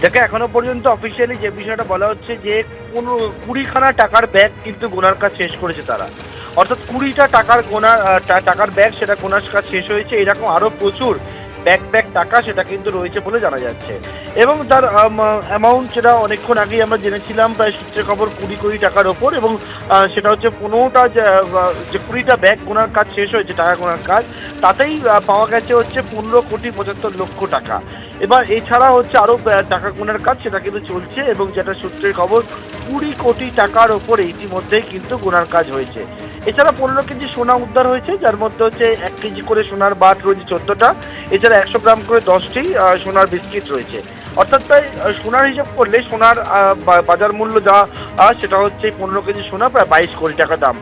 দেখে এখনো পর্যন্ত অফিসিয়ালি যে বিষয়টা বলা হচ্ছে যে 20খানা টাকার ব্যাগ কিন্তু গোনার কাজ শেষ করেছে তারা। অর্থাৎ 20টা টাকার টাকার ব্যাগ সেটা গোনার কাজ শেষ হয়েছে। এরকম আরো প্রচুর ব্যাগ টাকা সেটা কিন্তু রয়েছে বলে জানা যাচ্ছে। এবং তার অ্যামাউন্ট যেটা অনেকক্ষণ আগেই আমরা জেনেছিলাম প্রায় সূত্রের খবর 20 কোটি টাকার ওপর, এবং সেটা হচ্ছে 15টা যে 20টা ব্যাগ গোনার কাজ শেষ হয়েছে টাকা গোনার কাজ, তাতেই পাওয়া গেছে হচ্ছে 15,75,00,000 টাকা। এবার এছাড়া হচ্ছে আরো টাকা গোনার কাজ সেটা কিন্তু চলছে, এবং যেটা সূত্রের খবর 20 কোটি টাকার ওপরে ইতিমধ্যেই কিন্তু গোনার কাজ হয়েছে। এছাড়া 15 কেজি সোনা উদ্ধার হয়েছে, যার মধ্যে হচ্ছে 1 কেজি করে সোনার বার রয়েছে 14টা, এছাড়া 100 গ্রাম করে 10টি সোনার বিস্কিট রয়েছে। অর্থাৎ তাই সোনার হিসাব করলে সোনার বাজার মূল্য যা সেটা হচ্ছে 15 কেজি সোনা প্রায় 22 কোটি টাকা দাম।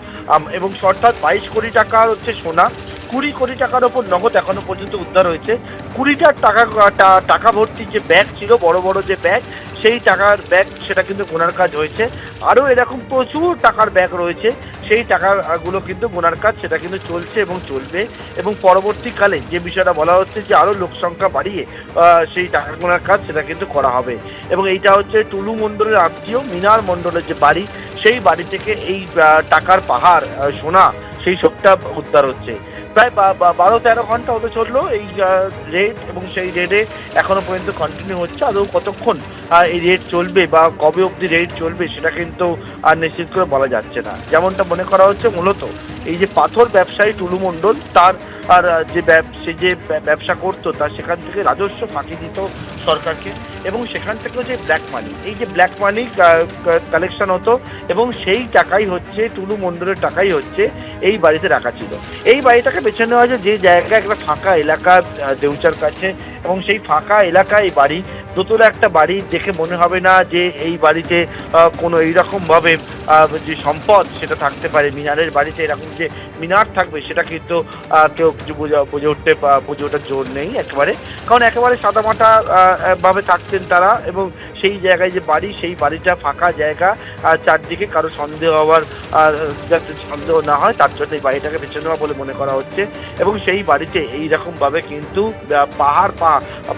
এবং অর্থাৎ 22 কোটি টাকার হচ্ছে সোনা, 20 কোটি টাকার ওপর নগদ এখনো পর্যন্ত উদ্ধার হয়েছে। 20টা টাকা ভর্তি যে ব্যাগ ছিল, বড় বড় যে ব্যাগ, সেই টাকার ব্যাগ সেটা কিন্তু গোনার কাজ হয়েছে। আরও এরকম প্রচুর টাকার ব্যাগ রয়েছে, সেই টাকাগুলো কিন্তু গোনার কাজ সেটা কিন্তু চলছে এবং চলবে। এবং পরবর্তীকালে যে বিষয়টা বলা হচ্ছে যে আরও লোক সংখ্যা বাড়িয়ে সেই টাকা গোনার কাজ সেটা কিন্তু করা হবে। এবং এইটা হচ্ছে টুলু মণ্ডলের আত্মীয় মিনার মণ্ডলের যে বাড়ি, সেই বাড়ি থেকে এই টাকার পাহাড় সোনা সেই সবটা উদ্ধার হচ্ছে। প্রায় 12-13 ঘন্টা হতে চললো এই রেড, এবং সেই রেডে এখনো পর্যন্ত কন্টিনিউ হচ্ছে। আদৌ কতক্ষণ এই রেড চলবে বা কবে অবধি রেড চলবে সেটা কিন্তু আর নিশ্চিত করে বলা যাচ্ছে না। যেমনটা মনে করা হচ্ছে মূলত এই যে পাথর ব্যবসায়ী টুলু মণ্ডল, তার আর সে যে ব্যবসা করতো তার সেখান থেকে রাজস্ব ফাঁকি দিত সরকারকে, এবং সেখান থেকেও যে ব্ল্যাক মানি, এই যে ব্ল্যাক মানি কালেকশন হতো, এবং সেই টাকাই হচ্ছে টুলু মণ্ডলের টাকাই হচ্ছে এই বাড়িতে রাখা ছিল। এই বাড়িটাকে বেছে নেওয়া হয়েছে যে জায়গায় একটা ফাঁকা এলাকা দেউচার কাছে, এবং সেই ফাঁকা এলাকায় বাড়ি, দোতলা একটা বাড়ি, দেখে মনে হবে না যে এই বাড়িতে কোনো এইরকমভাবে যে সম্পদ সেটা থাকতে পারে। মিনারের বাড়িতে এরকম যে মিনার থাকবে সেটা কিন্তু কেউ কিছু বুঝে ওঠার জোর নেই একেবারে, কারণ একেবারে সাদামাটা ভাবে থাকতেন তারা। এবং সেই জায়গায় যে বাড়ি, সেই বাড়িটা ফাঁকা জায়গা, চারদিকে কারো সন্দেহ হওয়ার যাতে সন্দেহ না হয় তার জন্য এই বাড়িটাকে বেছে নেওয়া বলে মনে করা হচ্ছে। এবং সেই বাড়িতে এইরকমভাবে কিন্তু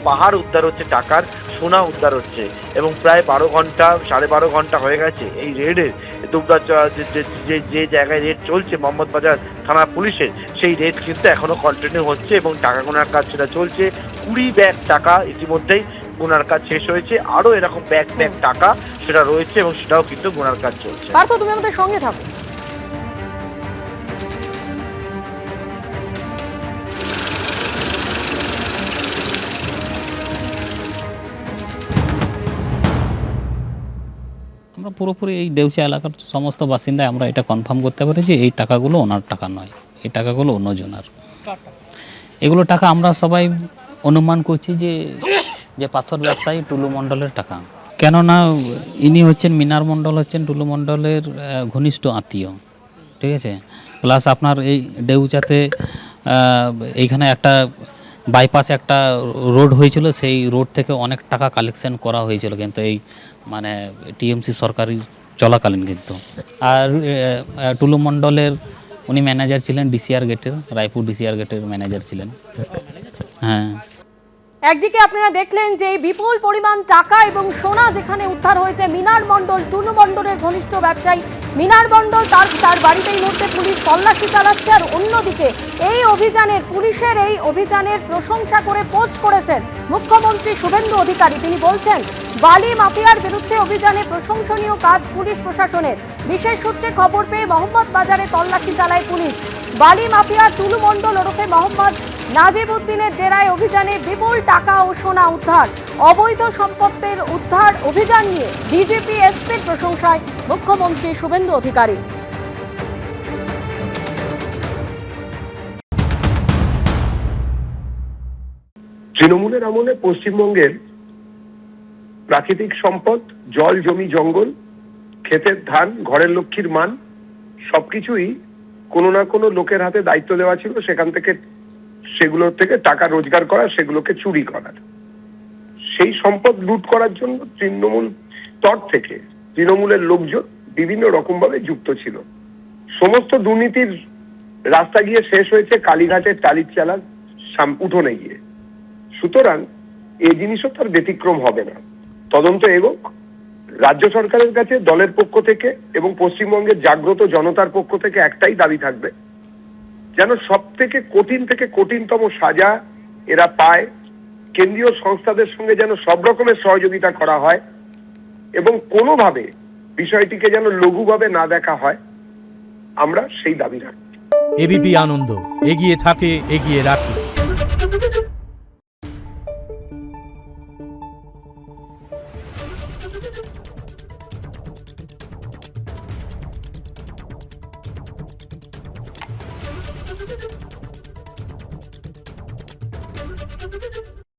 পাহাড় উদ্ধার হচ্ছে, টাকার সোনা উদ্ধার হচ্ছে। এবং প্রায় 12.5 ঘন্টা হয়ে গেছে এই রেডের। দুবরা যে জায়গায় রেড চলছে মোহাম্মদবাজার থানা পুলিশের, সেই রেড কিন্তু এখনো কন্টিনিউ হচ্ছে, এবং টাকা গোনার কাজ সেটা চলছে। 20 ব্যাগ টাকা ইতিমধ্যেই গোনার কাজ শেষ হয়েছে, আরো এরকম ব্যাগ টাকা সেটা রয়েছে, এবং সেটাও কিন্তু গোনার কাজ চলছে। পার্থ, তুমি আমাদের সঙ্গে থাকো। আমরা পুরোপুরি এই দেউচা এলাকার সমস্ত বাসিন্দায় আমরা এটা কনফার্ম করতে পারি যে এই টাকাগুলো ওনার টাকা নয়, এই টাকাগুলো অন্যজনার। এগুলো টাকা আমরা সবাই অনুমান করছি যে পাথর ব্যবসায়ী টুলু মণ্ডলের টাকা। কেননা ইনি হচ্ছেন মিনার মণ্ডল, হচ্ছেন টুলু মণ্ডলের ঘনিষ্ঠ আত্মীয়, ঠিক আছে। প্লাস আপনার এই দেউচাতে এইখানে একটা বাইপাসে একটা রোড হয়েছিল, সেই রোড থেকে অনেক টাকা কালেকশন করা হয়েছিল কিন্তু এই মানে টিএমসি সরকারি চলাকালীন কিন্তু। আর টুলু মণ্ডলের উনি ম্যানেজার ছিলেন ডিসিআর গেটের, রায়পুর ডিসিআর গেটের ম্যানেজার ছিলেন। হ্যাঁ, একদিকে আপনারা দেখলেন যে বিপুল পরিমাণ টাকা এবং সোনা যেখানে উদ্ধার হয়েছে মিনার মণ্ডল, টুলু মণ্ডলের ঘনিষ্ঠ ব্যবসায়ী মিনার মণ্ডল, তার বাড়িতে এই মুহূর্তে পুলিশ তল্লাশি চালাচ্ছে। আর অন্যদিকে পুলিশের এই অভিযানের প্রশংসা করে পোস্ট করেছেন মুখ্যমন্ত্রী শুভেন্দু অধিকারী। তিনি বলছেন, বালি মাফিয়ার বিরুদ্ধে অভিযানে প্রশংসনীয় কাজ পুলিশ প্রশাসনের। বিশেষ সূত্রে খবর পেয়ে মোহাম্মদবাজারে তল্লাশি চালায় পুলিশ। বালি মাফিয়া টুলু মণ্ডল ওরফে মোহাম্মদ নাজিব উদ্দিনের ডেরায় অভিযানে বিপুল টাকা ও সোনা উদ্ধার। অবৈধ সম্পত্তির উদ্ধার অভিযান নিয়ে ডিজিপি এসপির প্রশংসায় মুখ্যমন্ত্রী শুভেন্দু অধিকারী। তৃণমূলের আমলে পশ্চিমবঙ্গের প্রাকৃতিক সম্পদ, জল, জমি, জঙ্গল, ক্ষেতের ধান, ঘরের লক্ষ্মীর মান সবকিছুই কোনো না কোনো লোকের হাতে দায়িত্ব দেওয়া ছিল, সেখান থেকে সেগুলোর থেকে টাকা রোজগার করা, সেগুলোকে চুরি করার। সেই সম্পদ লুট করার জন্য তৃণমূল স্তর থেকে তৃণমূলের লোকজন বিভিন্ন রকম ভাবে যুক্ত ছিল। সমস্ত দুর্নীতির রাস্তা গিয়ে শেষ হয়েছে কালীঘাটের টালির চালার উঠোনে গিয়ে। সুতরাং এই জিনিসও তার ব্যতিক্রম হবে না। তদন্ত এগোক। রাজ্য সরকারের কাছে দলের পক্ষ থেকে এবং পশ্চিমবঙ্গের জাগ্রত জনতার পক্ষ থেকে একটাই দাবি থাকবে, যেন সব থেকে কঠিনতম সাজা এরা পায়, কেন্দ্রীয় সংস্থাদের সঙ্গে যেন সব রকমের সহযোগিতা করা হয় এবং কোনোভাবে বিষয়টিকে যেন লঘুভাবে না দেখা হয়, আমরা সেই দাবি রাখি। এবিপি আনন্দ, এগিয়ে থাকে, এগিয়ে রাখে।